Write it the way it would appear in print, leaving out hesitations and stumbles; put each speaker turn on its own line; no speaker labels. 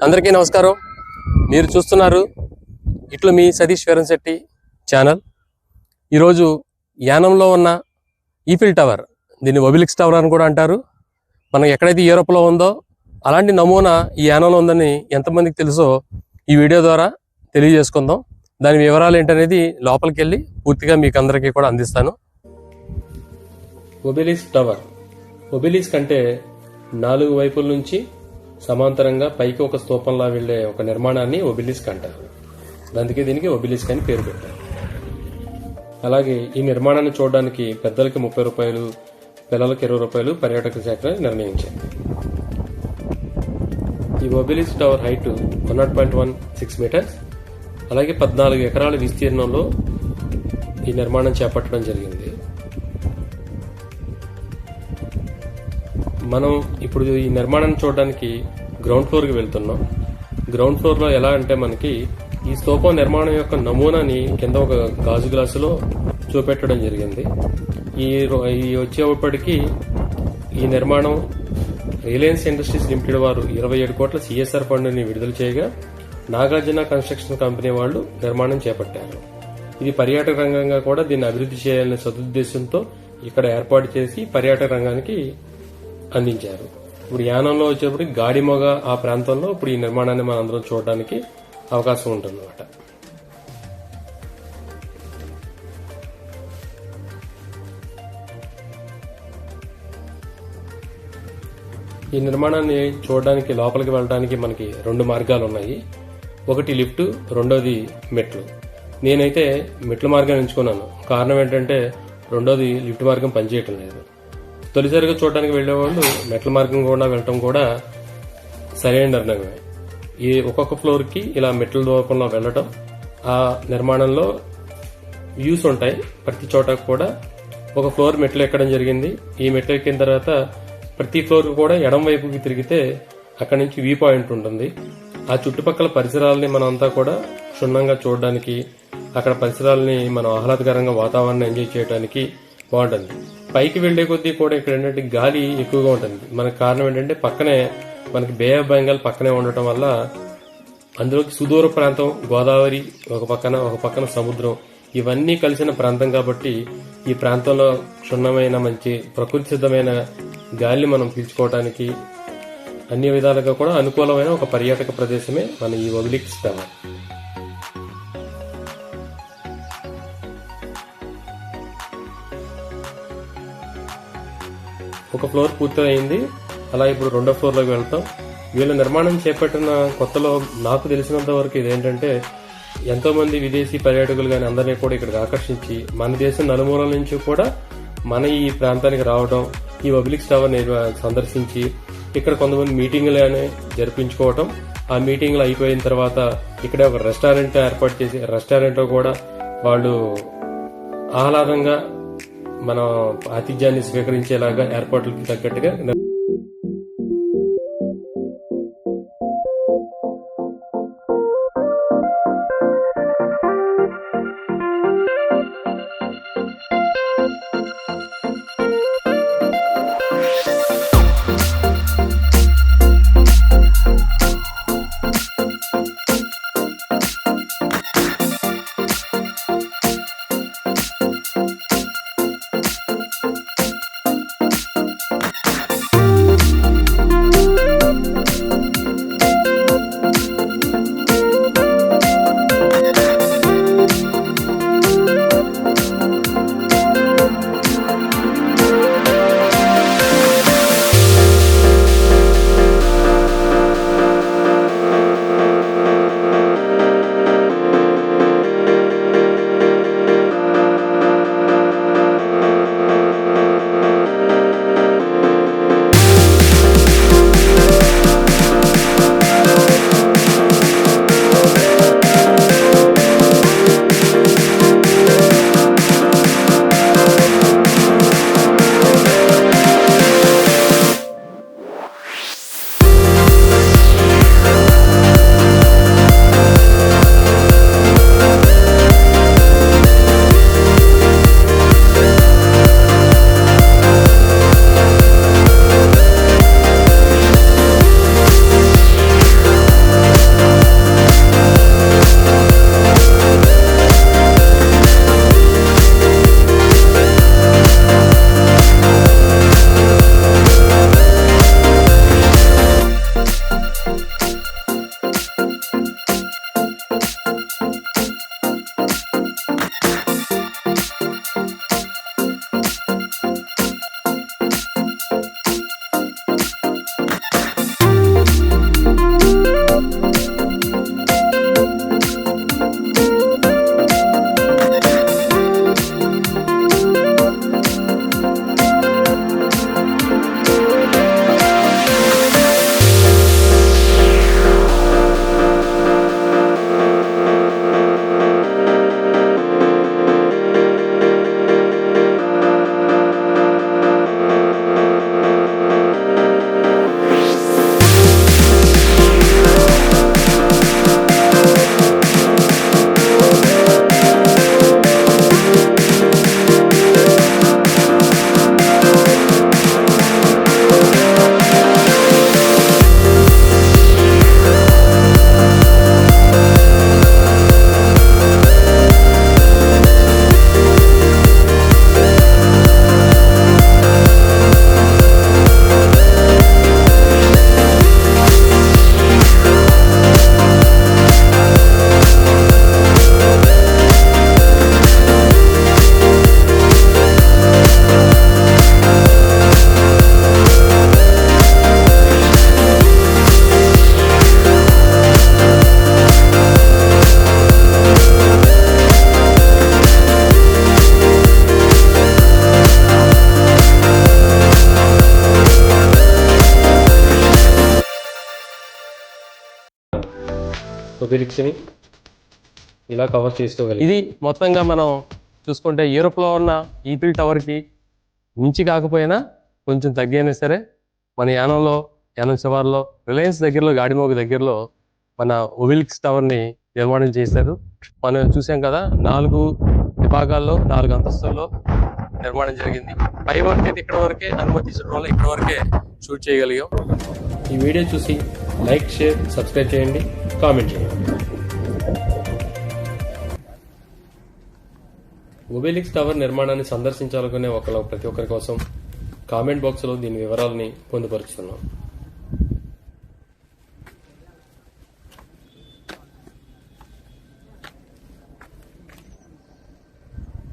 అందరికీ నమస్కారం. మీరు చూస్తున్నారు ఇట్లు మీ సతీష్ వీరంశెట్టి ఛానల్. ఈరోజు యానంలో ఉన్న ఈఫిల్ టవర్, దీన్ని ఒబిలిక్స్ టవర్ అని కూడా అంటారు. మనం ఎక్కడైతే యూరోప్లో ఉందో అలాంటి నమూనా ఈ యానంలో ఉందని ఎంతమందికి తెలుసో ఈ వీడియో ద్వారా తెలియజేసుకుందాం. దాని వివరాలు ఏంటనేది లోపలికి వెళ్ళి పూర్తిగా మీకు అందరికీ కూడా అందిస్తాను. ఒబిలిక్స్ టవర్, ఒబిలిక్స్ అంటే 4 వైపుల నుంచి సమాంతరంగా పైకి ఒక స్తూపంలా వెళ్లే ఒక నిర్మాణాన్ని ఒబిలిస్క్ అంటారు. అందుకే దీనికి ఒబిలిస్క్ అని పేరు పెట్టారు. అలాగే ఈ నిర్మాణాన్ని చూడడానికి పెద్దలకి 30 రూపాయలు, పిల్లలకి 20 రూపాయలు పర్యాటక శాఖ నిర్ణయించింది. ఈ ఒబిలిస్క్ టవర్ హైట్ 100.16 మీటర్స్, అలాగే 14 ఎకరాల విస్తీర్ణంలో ఈ నిర్మాణం చేపట్టడం జరిగింది. మనం ఇప్పుడు ఈ నిర్మాణాన్ని చూడడానికి గ్రౌండ్ ఫ్లోర్కి వెళ్తున్నాం. గ్రౌండ్ ఫ్లోర్లో ఎలా అంటే మనకి ఈ స్తూపం నిర్మాణం యొక్క నమూనాని కింద ఒక గాజు గ్లాసులో చూపెట్టడం జరిగింది. ఈ వచ్చేప్పటికి ఈ నిర్మాణం రిలయన్స్ ఇండస్ట్రీస్ లిమిటెడ్ వారు 27 కోట్ల సిఎస్ఆర్ ఫండ్ని విడుదల చేయగా నాగార్జున కన్స్ట్రక్షన్ కంపెనీ వాళ్ళు నిర్మాణం చేపట్టారు. ఇది పర్యాటక రంగంగా కూడా దీన్ని అభివృద్ధి చేయాలనే సదుద్దేశంతో ఇక్కడ ఏర్పాటు చేసి పర్యాటక రంగానికి అందించారు. ఇప్పుడు యానంలో వచ్చేప్పటికి గాడిమొగ ఆ ప్రాంతంలో ఇప్పుడు ఈ నిర్మాణాన్ని మనం అందరం చూడడానికి అవకాశం ఉంటుందన్నమాట. ఈ నిర్మాణాన్ని చూడడానికి లోపలికి వెళ్ళడానికి మనకి 2 మార్గాలు ఉన్నాయి. ఒకటి లిఫ్ట్, రెండోది మెట్లు. నేనైతే మెట్ల మార్గం ఎంచుకున్నాను. కారణం ఏంటంటే రెండోది లిఫ్ట్ మార్గం పనిచేయటం లేదు. తొలిసారిగా చూడడానికి వెళ్లేవాళ్ళు మెట్ల మార్గం కూడా వెళ్ళటం కూడా సరైన నిర్ణయమే. ఈ ఒక్కొక్క ఫ్లోర్ కి ఇలా మెట్ల రూపంలో వెళ్ళటం, ఆ నిర్మాణంలో వ్యూస్ ఉంటాయి. ప్రతి చోట కూడా ఒక ఫ్లోర్ మెట్లు ఎక్కడం జరిగింది. ఈ మెట్లు ఎక్కిన తర్వాత ప్రతి ఫ్లోర్ కూడా ఎడం వైపుకి తిరిగితే అక్కడి నుంచి వ్యూ పాయింట్ ఉంటుంది. ఆ చుట్టుపక్కల పరిసరాలని మనం అంతా కూడా క్షుణ్ణంగా చూడడానికి, అక్కడ పరిసరాలని మనం ఆహ్లాదకరంగా వాతావరణం ఎంజాయ్ చేయడానికి బాగుంటుంది. పైకి వెళ్లే కొద్దీ కూడా ఇక్కడ ఏంటంటే గాలి ఎక్కువగా ఉంటుంది. మనకు కారణం ఏంటంటే పక్కనే మనకి బే ఆఫ్ బెంగాల్ పక్కనే ఉండటం వల్ల అందులోకి సుదూర ప్రాంతం గోదావరి ఒక పక్కన సముద్రం, ఇవన్నీ కలిసిన ప్రాంతం కాబట్టి ఈ ప్రాంతంలో క్షుణ్ణమైన మంచి ప్రకృతి సిద్ధమైన గాలిని మనం పీల్చుకోవడానికి అన్ని విధాలుగా కూడా అనుకూలమైన ఒక పర్యాటక ప్రదేశమే మన ఈ ఒబిలిక్స్ టవర్. ఒక ఫ్లోర్ పూర్తి అయింది. అలా ఇప్పుడు 2వ ఫ్లోర్లోకి వెళ్తాం. వీళ్ళ నిర్మాణం చేపట్టిన కొత్తలో నాకు తెలిసినంత వరకు ఇదేంటంటే ఎంతో మంది విదేశీ పర్యాటకులు కానీ అందరినీ కూడా ఇక్కడికి ఆకర్షించి మన దేశం నలుమూలల నుంచి కూడా మన ఈ ప్రాంతానికి రావడం, ఈ ఒబిలిక్స్ టవర్ సందర్శించి ఇక్కడ కొంతమంది మీటింగులు జరిపించుకోవటం, ఆ మీటింగ్లు అయిపోయిన తర్వాత ఇక్కడే ఒక రెస్టారెంట్ ఏర్పాటు చేసి రెస్టారెంట్ లో కూడా వాళ్ళు ఆహ్లాదంగా మన ఆతిథ్యాన్ని స్వీకరించేలాగా ఏర్పాట్లకి తగ్గట్టుగా ఒబెలిక్స్ని ఇలా కవర్ చేసుకోగలిగి ఇది మొత్తంగా మనం చూసుకుంటే యూరోప్లో ఉన్న ఈఫిల్ టవర్కి మించి కాకపోయినా కొంచెం తగ్గైనా సరే మన యానం శివార్లో రిలయన్స్ దగ్గరలో గాడిమోగ దగ్గరలో మన ఒబెలిక్స్ టవర్ని నిర్మాణం చేశారు. మనం చూసాం కదా, 4 విభాగాల్లో 4 అంతస్తుల్లో నిర్మాణం జరిగింది. పై వరకు అయితే ఇక్కడ వరకే అనుమతించడం వల్ల ఇక్కడ వరకే షూట్ చేయగలిగాం. ఈ వీడియో చూసి లైక్, షేర్, సబ్స్క్రైబ్ చేయండి, కామెంట్ చేయండి. ఒబెలిక్స్ టవర్ నిర్మాణాన్ని సందర్శించాలనుకునే ప్రతి ఒక్కరి కోసం కామెంట్ బాక్స్లో దీని వివరాలని పొందుపరుస్తున్నాం.